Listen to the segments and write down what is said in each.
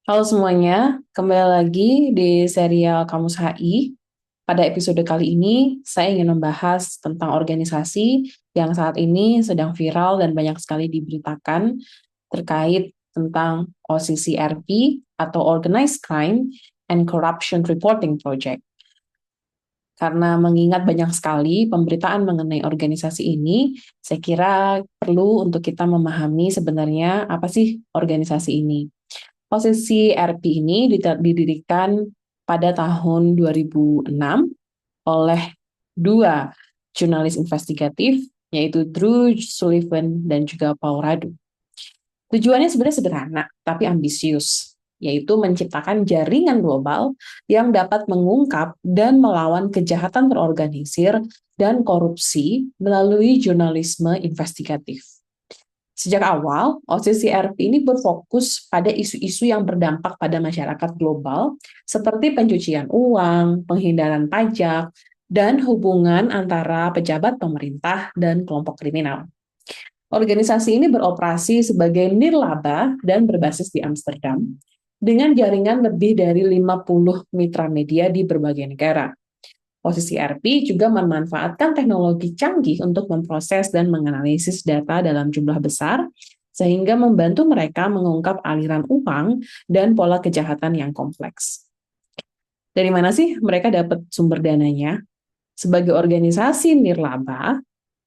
Halo semuanya, kembali lagi di serial Kamus HI. Pada episode kali ini, saya ingin membahas tentang organisasi yang saat ini sedang viral dan banyak sekali diberitakan terkait tentang OCCRP atau Organized Crime and Corruption Reporting Project. Karena mengingat banyak sekali pemberitaan mengenai organisasi ini, saya kira perlu untuk kita memahami sebenarnya apa sih organisasi ini. Posisi RP ini didirikan pada tahun 2006 oleh dua jurnalis investigatif, yaitu Drew Sullivan dan juga Paul Radu. Tujuannya sebenarnya sederhana, tapi ambisius, yaitu menciptakan jaringan global yang dapat mengungkap dan melawan kejahatan terorganisir dan korupsi melalui jurnalisme investigatif. Sejak awal, OCCRP ini berfokus pada isu-isu yang berdampak pada masyarakat global, seperti pencucian uang, penghindaran pajak, dan hubungan antara pejabat pemerintah dan kelompok kriminal. Organisasi ini beroperasi sebagai nirlaba dan berbasis di Amsterdam, dengan jaringan lebih dari 50 mitra media di berbagai negara. Posisi RP juga memanfaatkan teknologi canggih untuk memproses dan menganalisis data dalam jumlah besar, sehingga membantu mereka mengungkap aliran uang dan pola kejahatan yang kompleks. Dari mana sih mereka dapat sumber dananya? Sebagai organisasi nirlaba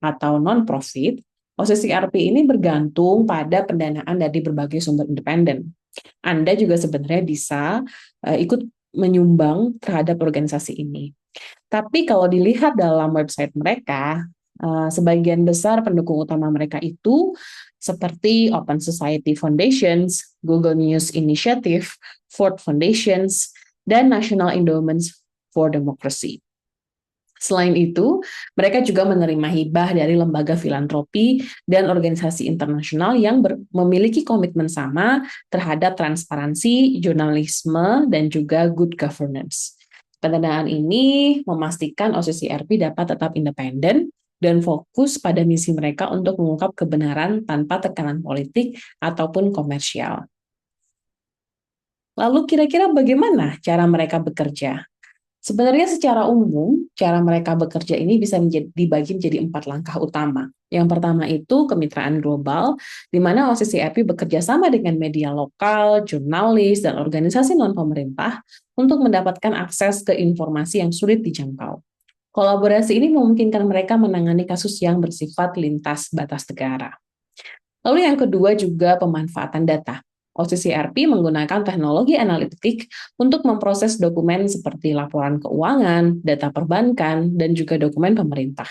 atau non-profit, OCCRP ini bergantung pada pendanaan dari berbagai sumber independen. Anda juga sebenarnya bisa ikut menyumbang terhadap organisasi ini. Tapi kalau dilihat dalam website mereka, sebagian besar pendukung utama mereka itu seperti Open Society Foundations, Google News Initiative, Ford Foundations, dan National Endowments for Democracy. Selain itu, mereka juga menerima hibah dari lembaga filantropi dan organisasi internasional yang memiliki komitmen sama terhadap transparansi, jurnalisme, dan juga good governance. Pendanaan ini memastikan OCCRP dapat tetap independen dan fokus pada misi mereka untuk mengungkap kebenaran tanpa tekanan politik ataupun komersial. Lalu kira-kira bagaimana cara mereka bekerja? Sebenarnya secara umum, cara mereka bekerja ini bisa dibagi menjadi 4 langkah utama. Yang pertama itu kemitraan global, di mana OCCRP bekerja sama dengan media lokal, jurnalis, dan organisasi non-pemerintah untuk mendapatkan akses ke informasi yang sulit dijangkau. Kolaborasi ini memungkinkan mereka menangani kasus yang bersifat lintas batas negara. Lalu yang kedua juga pemanfaatan data. OCCRP menggunakan teknologi analitik untuk memproses dokumen seperti laporan keuangan, data perbankan, dan juga dokumen pemerintah.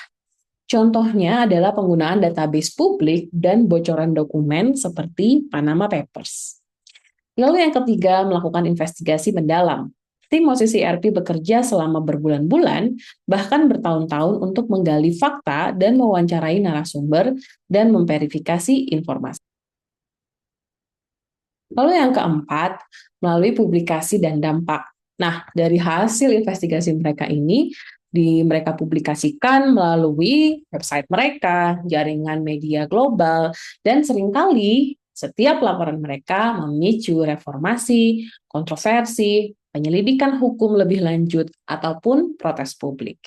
Contohnya adalah penggunaan database publik dan bocoran dokumen seperti Panama Papers. Lalu yang ketiga, melakukan investigasi mendalam. Tim OCCRP bekerja selama berbulan-bulan, bahkan bertahun-tahun untuk menggali fakta dan mewawancarai narasumber dan memverifikasi informasi. Lalu yang keempat, melalui publikasi dan dampak. Nah, dari hasil investigasi mereka ini, mereka publikasikan melalui website mereka, jaringan media global, dan seringkali setiap laporan mereka memicu reformasi, kontroversi, penyelidikan hukum lebih lanjut, ataupun protes publik.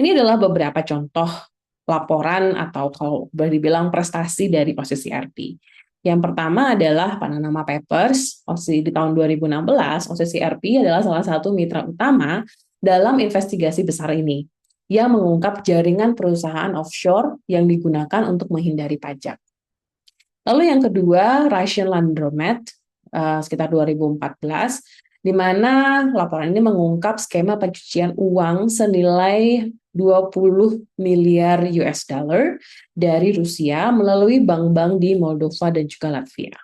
Ini adalah beberapa contoh laporan atau kalau boleh dibilang prestasi dari posisi RP. Yang pertama adalah Panama Papers. Di tahun 2016, OCCRP adalah salah satu mitra utama dalam investigasi besar ini, yang mengungkap jaringan perusahaan offshore yang digunakan untuk menghindari pajak. Lalu yang kedua, Russian Laundromat, sekitar 2014, di mana laporan ini mengungkap skema pencucian uang senilai 20 miliar US dollar dari Rusia melalui bank-bank di Moldova dan juga Latvia.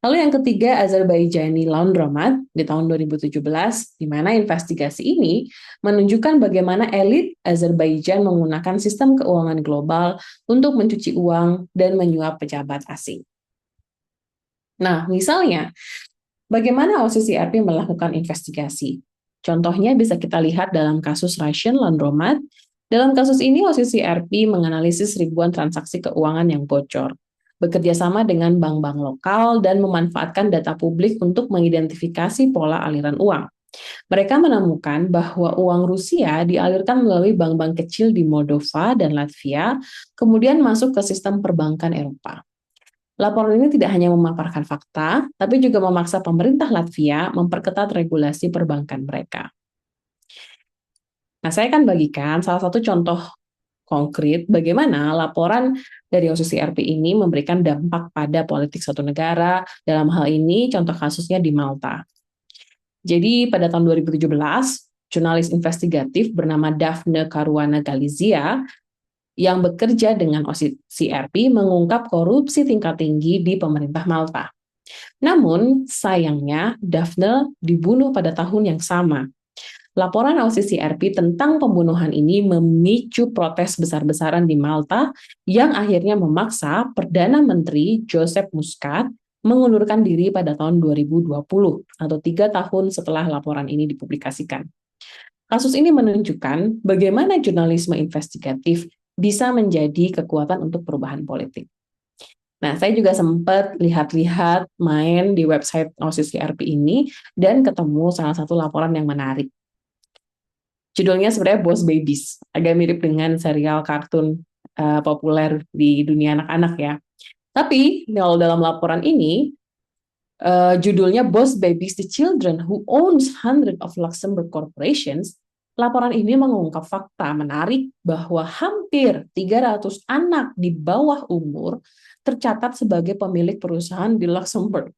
Lalu yang ketiga, Azerbaijani Laundromat di tahun 2017, di mana investigasi ini menunjukkan bagaimana elit Azerbaijan menggunakan sistem keuangan global untuk mencuci uang dan menyuap pejabat asing. Nah, misalnya, bagaimana OCCRP melakukan investigasi? Contohnya bisa kita lihat dalam kasus Russian Laundromat. Dalam kasus ini, OCCRP menganalisis ribuan transaksi keuangan yang bocor. bekerja sama dengan bank-bank lokal, dan memanfaatkan data publik untuk mengidentifikasi pola aliran uang. Mereka menemukan bahwa uang Rusia dialirkan melalui bank-bank kecil di Moldova dan Latvia, kemudian masuk ke sistem perbankan Eropa. Laporan ini tidak hanya memaparkan fakta, tapi juga memaksa pemerintah Latvia memperketat regulasi perbankan mereka. Nah, saya akan bagikan salah satu contoh konkret bagaimana laporan dari OCCRP ini memberikan dampak pada politik suatu negara. Dalam hal ini, contoh kasusnya di Malta. Jadi, pada tahun 2017, jurnalis investigatif bernama Daphne Caruana Galizia yang bekerja dengan OCCRP mengungkap korupsi tingkat tinggi di pemerintah Malta. Namun, sayangnya, Daphne dibunuh pada tahun yang sama. Laporan OCCRP tentang pembunuhan ini memicu protes besar-besaran di Malta yang akhirnya memaksa Perdana Menteri Joseph Muscat mengundurkan diri pada tahun 2020 atau 3 tahun setelah laporan ini dipublikasikan. Kasus ini menunjukkan bagaimana jurnalisme investigatif bisa menjadi kekuatan untuk perubahan politik. Nah, saya juga sempat lihat-lihat main di website OCCRP ini dan ketemu salah satu laporan yang menarik. Judulnya sebenarnya Boss Babies, agak mirip dengan serial kartun populer di dunia anak-anak ya. Tapi kalau dalam laporan ini, judulnya Boss Babies, the Children Who Owns Hundreds of Luxembourg Corporations, laporan ini mengungkap fakta menarik bahwa hampir 300 anak di bawah umur tercatat sebagai pemilik perusahaan di Luxembourg.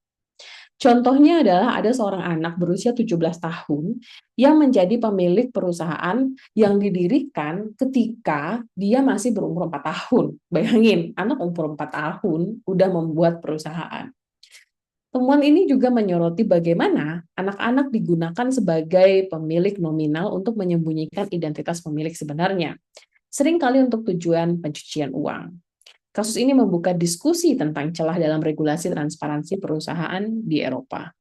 Contohnya adalah ada seorang anak berusia 17 tahun yang menjadi pemilik perusahaan yang didirikan ketika dia masih berumur 4 tahun. Bayangin, anak umur 4 tahun udah membuat perusahaan. Temuan ini juga menyoroti bagaimana anak-anak digunakan sebagai pemilik nominal untuk menyembunyikan identitas pemilik sebenarnya, seringkali untuk tujuan pencucian uang. Kasus ini membuka diskusi tentang celah dalam regulasi transparansi perusahaan di Eropa.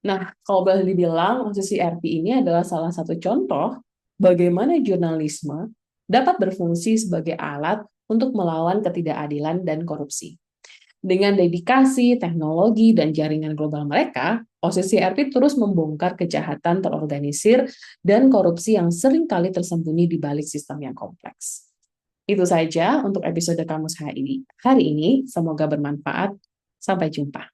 Nah, kalau boleh dibilang, OCCRP ini adalah salah satu contoh bagaimana jurnalisme dapat berfungsi sebagai alat untuk melawan ketidakadilan dan korupsi. Dengan dedikasi, teknologi, dan jaringan global mereka, OCCRP terus membongkar kejahatan terorganisir dan korupsi yang seringkali tersembunyi di balik sistem yang kompleks. Itu saja untuk episode Kamus hari ini. Semoga bermanfaat. Sampai jumpa.